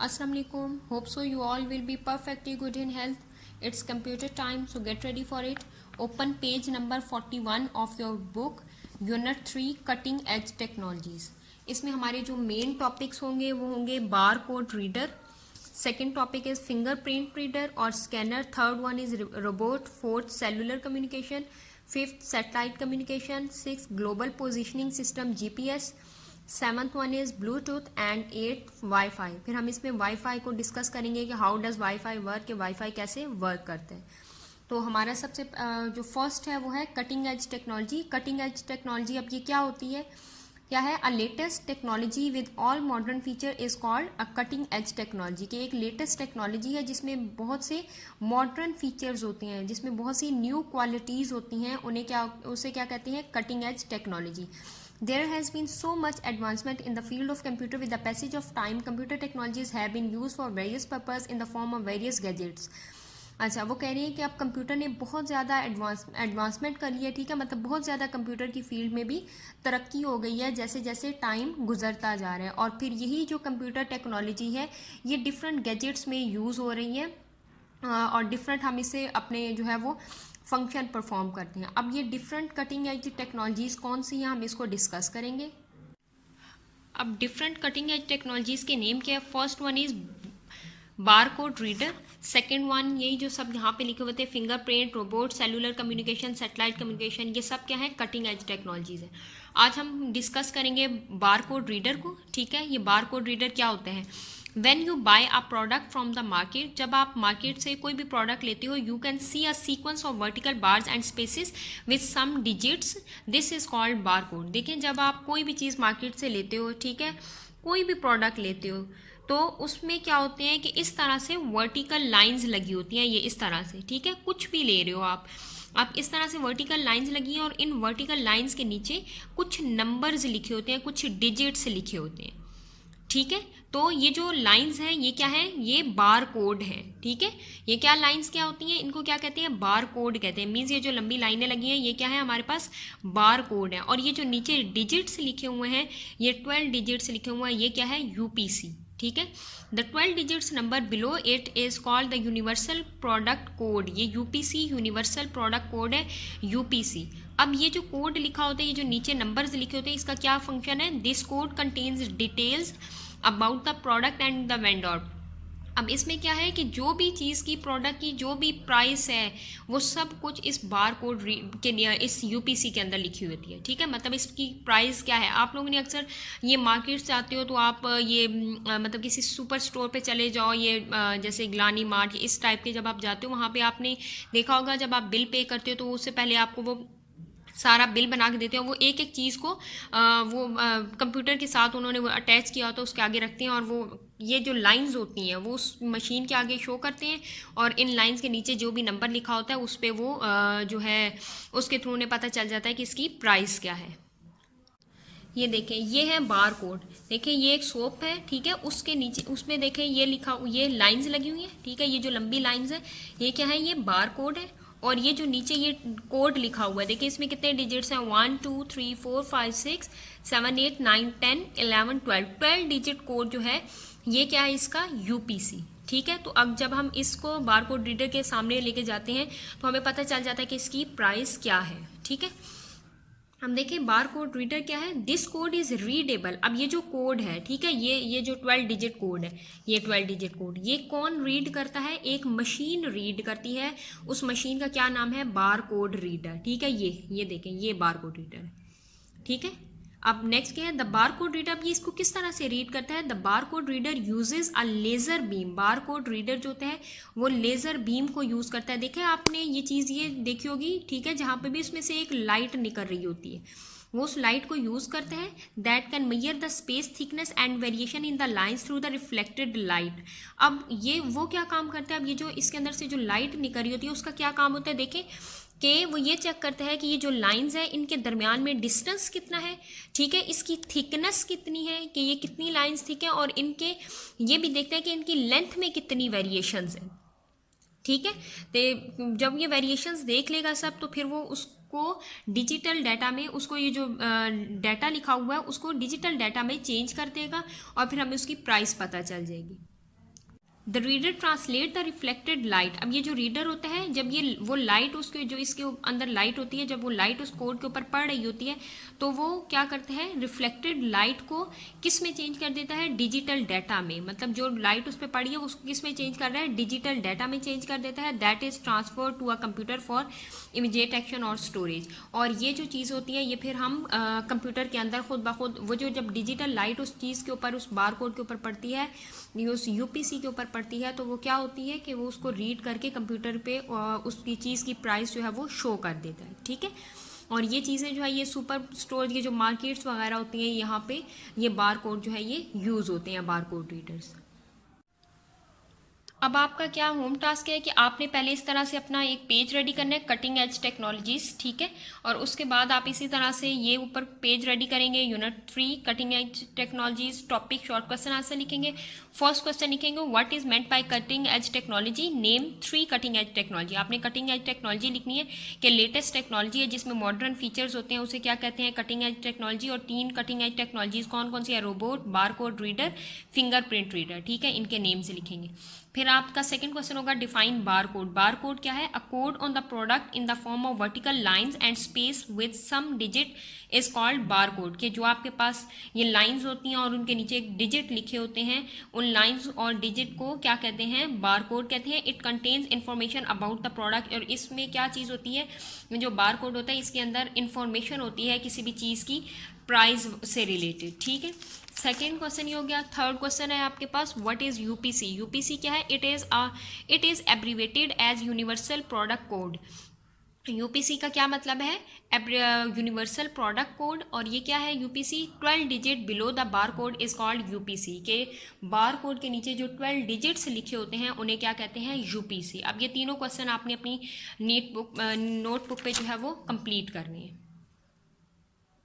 Assalamu alaikum. Hope so you all will be perfectly good in health. It's computer time, so get ready for it. Open page number 41 of your book, Unit 3 Cutting Edge Technologies. इसमें हमारे जो main topics होंगे वो होंगे bar code reader, second topic is fingerprint reader और scanner, third one is robot, fourth cellular communication, fifth satellite communication, six global positioning system GPS, seventh one is Bluetooth and eight WiFi. फिर हम इसमें WiFi को discuss करेंगे कि how does WiFi work, WiFi कैसे work करते हैं. तो हमारा सबसे जो फर्स्ट है वो है cutting edge technology. Cutting edge technology अब ये क्या होती है, क्या है? A latest technology with all modern feature is called a cutting edge technology. कि एक लेटेस्ट टेक्नोलॉजी है जिसमें बहुत से मॉडर्न फीचर्स होते हैं, जिसमें बहुत सी न्यू क्वालिटीज़ होती हैं, उसे क्या कहते हैं? Cutting edge technology. There has been so much advancement in the field of computer with the passage of time. Computer technologies have been used for various purposes in the form of various gadgets. अच्छा, वो कह रही है कि अब computer ने बहुत ज़्यादा एडवांसमेंट कर लिया, ठीक है, मतलब बहुत ज़्यादा कंप्यूटर की फील्ड में भी तरक्की हो गई है जैसे जैसे टाइम गुजरता जा रहा है. और फिर यही जो कंप्यूटर टेक्नोलॉजी है ये डिफरेंट गैजेट्स में यूज़ हो रही है और डिफरेंट हम इसे अपने जो है वो फंक्शन परफॉर्म करते हैं. अब ये डिफरेंट कटिंग एज टेक्नोलॉजीज़ कौन सी हैं हम इसको डिस्कस करेंगे. अब डिफरेंट कटिंग एज टेक्नोलॉजीज़ के नेम क्या है? First one is bar code reader, second one यही जो सब यहाँ पे लिखे हुए थे fingerprint, robot, cellular communication, satellite communication, ये सब क्या है? कटिंग एज टेक्नोलॉजीज़ है. आज हम डिस्कस करेंगे बार कोड रीडर को, ठीक है. ये बार कोड रीडर क्या होते हैं? When you buy a product from the market, जब आप मार्केट से कोई भी प्रोडक्ट लेते हो, you can see a sequence of vertical bars and spaces with some digits. This is called barcode. देखिए, जब आप कोई भी चीज़ मार्केट से लेते हो, ठीक है, कोई भी प्रोडक्ट लेते हो, तो उसमें क्या होते हैं कि इस तरह से वर्टिकल लाइंस लगी होती हैं, ये इस तरह से, ठीक है. कुछ भी ले रहे हो आप इस तरह से वर्टिकल लाइंस लगी हैं और इन वर्टिकल लाइंस के नीचे कुछ नंबर्स लिखे होते हैं, कुछ डिजिट्स लिखे होते हैं, ठीक है. तो ये जो लाइंस हैं ये क्या है? ये बार कोड है, ठीक है. ये क्या लाइंस क्या होती हैं? इनको क्या कहते हैं? बार कोड कहते हैं. मीन्स ये जो लंबी लाइनें लगी हैं ये क्या है? हमारे पास बार कोड है. और ये जो नीचे डिजिट्स लिखे हुए हैं, ये 12 डिजिट्स लिखे हुए हैं, ये क्या है? यूपीसी, ठीक है. The 12 digits number below it is called the universal product code. ये यूपीसी यूनिवर्सल प्रोडक्ट कोड है, यूपीसी. अब ये जो कोड लिखा होता है, ये जो नीचे नंबर्स लिखे होते हैं, इसका क्या फंक्शन है? This code contains details about the product and the vendor. अब इसमें क्या है कि जो भी चीज़ की, प्रोडक्ट की जो भी प्राइस है वो सब कुछ इस बार कोड के इस यूपीसी के अंदर लिखी होती है, ठीक है. मतलब इसकी प्राइस क्या है? आप लोगों ने अक्सर ये मार्केट से आते हो तो आप ये मतलब किसी सुपर स्टोर पे चले जाओ, ये जैसे ग्लानी मार्ट, इस टाइप के जब आप जाते हो वहाँ पे आपने देखा होगा जब आप बिल पे करते हो तो उससे पहले आपको वो सारा बिल बना के देते हैं. वो एक एक चीज़ को वो कंप्यूटर के साथ उन्होंने वो अटैच किया होता है, उसके आगे रखते हैं और वो ये जो लाइंस होती हैं वो उस मशीन के आगे शो करते हैं और इन लाइंस के नीचे जो भी नंबर लिखा होता है उस पर वो जो है उसके थ्रू उन्हें पता चल जाता है कि इसकी प्राइस क्या है. ये देखें, ये है बार कोड. देखें, ये एक सोप है, ठीक है, उसके नीचे उसमें देखें ये लिखा, ये लाइंस लगी हुई है, ठीक है. ये जो लंबी लाइंस है ये क्या है? ये बार कोड है. और ये जो नीचे ये कोड लिखा हुआ है, देखिए इसमें कितने डिजिट्स हैं? 1 2 3 4 5 6 7 8 9 10 11 12 डिजिट कोड जो है ये क्या है? इसका यूपीसी, ठीक है. तो अब जब हम इसको बार कोड रीडर के सामने लेके जाते हैं तो हमें पता चल जाता है कि इसकी प्राइस क्या है, ठीक है. हम देखें बार कोड रीडर क्या है? This code is readable. अब ये जो कोड है, ठीक है, ये जो 12 डिजिट कोड है, ये 12 डिजिट कोड ये कौन रीड करता है? एक मशीन रीड करती है. उस मशीन का क्या नाम है? बार कोड रीडर, ठीक है. ये देखें, ये बार कोड रीडर है, ठीक है. अब नेक्स्ट क्या है? The bar code reader. अब ये इसको किस तरह से रीड करता है? The bar code reader uses a laser beam. Bar code reader जो होता है वो लेजर बीम को यूज करता है. देखिए आपने ये चीज़ ये देखी होगी, ठीक है, जहाँ पे भी उसमें से एक लाइट निकल रही होती है वो उस लाइट को यूज करते हैं. That can measure the space thickness and variation in the lines through the reflected light. अब ये वो क्या काम करता है? अब ये जो इसके अंदर से जो लाइट निकल रही होती है उसका क्या काम होता है? देखें कि वो ये चेक करता है कि ये जो लाइंस है इनके दरमियान में डिस्टेंस कितना है, ठीक है, इसकी थिकनेस कितनी है, कि ये कितनी लाइंस थिक है, और इनके ये भी देखता है कि इनकी लेंथ में कितनी वेरिएशंस हैं, ठीक है. तो जब ये वेरिएशंस देख लेगा सब तो फिर वो उसको डिजिटल डाटा में, उसको ये जो डाटा लिखा हुआ है उसको डिजिटल डाटा में चेंज कर देगा और फिर हमें उसकी प्राइस पता चल जाएगी, the reader translate the reflected light. अब ये जो रीडर होता है, जब ये वो लाइट उसके जो इसके अंदर लाइट होती है, जब वो लाइट उस कोड के ऊपर पड़ रही होती है, तो वो क्या करता है, रिफ्लेक्टेड लाइट को किस में चेंज कर देता है, डिजिटल डाटा में। मतलब जो लाइट उस पर पड़ी है उसको किस में चेंज कर रहा है, डिजिटल डाटा में चेंज कर देता है। That is transfer to a computer for immediate action और स्टोरेज। और ये जो चीज़ होती है ये फिर हम कंप्यूटर के अंदर खुद ब खुद वो जो जब डिजिटल लाइट उस चीज़ के ऊपर, उस बार कोड के ऊपर पड़ती है, उस यूपीसी के ऊपर पड़ती है, तो वो क्या होती है कि वो उसको रीड करके कंप्यूटर पे उसकी चीज़ की प्राइस जो है वो शो कर देता है। ठीक है, और ये चीज़ें जो है ये सुपर स्टोर, ये जो मार्केट्स वगैरह होती हैं, यहाँ पे ये बार कोड जो है ये यूज़ होते हैं, बार कोड रीडर्स। अब आपका क्या होम टास्क है कि आपने पहले इस तरह से अपना एक पेज रेडी करना है, कटिंग एज टेक्नोलॉजीज। ठीक है, और उसके बाद आप इसी तरह से ये ऊपर पेज रेडी करेंगे, unit 3 cutting edge technologies, topic short question answer लिखेंगे। फर्स्ट क्वेश्चन लिखेंगे what is meant by cutting edge technology, name 3 cutting edge technology. आपने कटिंग एज टेक्नोलॉजी लिखनी है कि लेटेस्ट टेक्नोलॉजी है जिसमें मॉडर्न फीचर्स होते हैं, उसे क्या कहते हैं, कटिंग एज टेक्नोलॉजी। और 3 कटिंग एज टेक्नोलॉजीज कौन कौन सी है, robot, bar code reader, fingerprint reader. ठीक है, इनके नेम से लिखेंगे। फिर आपका सेकंड क्वेश्चन होगा define bar code. Bar code क्या है, a code on the product in the form of vertical lines and space with some digit is called bar code. के जो आपके पास ये लाइंस होती हैं और उनके नीचे एक डिजिट लिखे होते हैं, उन लाइंस और डिजिट को क्या कहते हैं, बार कोड कहते हैं। It contains information about the product. और इसमें क्या चीज़ होती है, जो बार कोड होता है इसके अंदर इंफॉर्मेशन होती है किसी भी चीज़ की प्राइस से रिलेटेड। ठीक है, सेकेंड क्वेश्चन ये हो गया। थर्ड क्वेश्चन है आपके पास व्हाट इज यूपीसी। यूपीसी क्या है, it is abbreviated as universal product code. UPC का क्या मतलब है, यूनिवर्सल प्रोडक्ट कोड। और ये क्या है UPC, 12 digit below the bar code is called UPC. के बार कोड के नीचे जो 12 डिजिट्स लिखे होते हैं उन्हें क्या कहते हैं, यूपीसी। अब ये तीनों क्वेश्चन आपने अपनी नोटबुक पे जो है वो कंप्लीट करने हैं।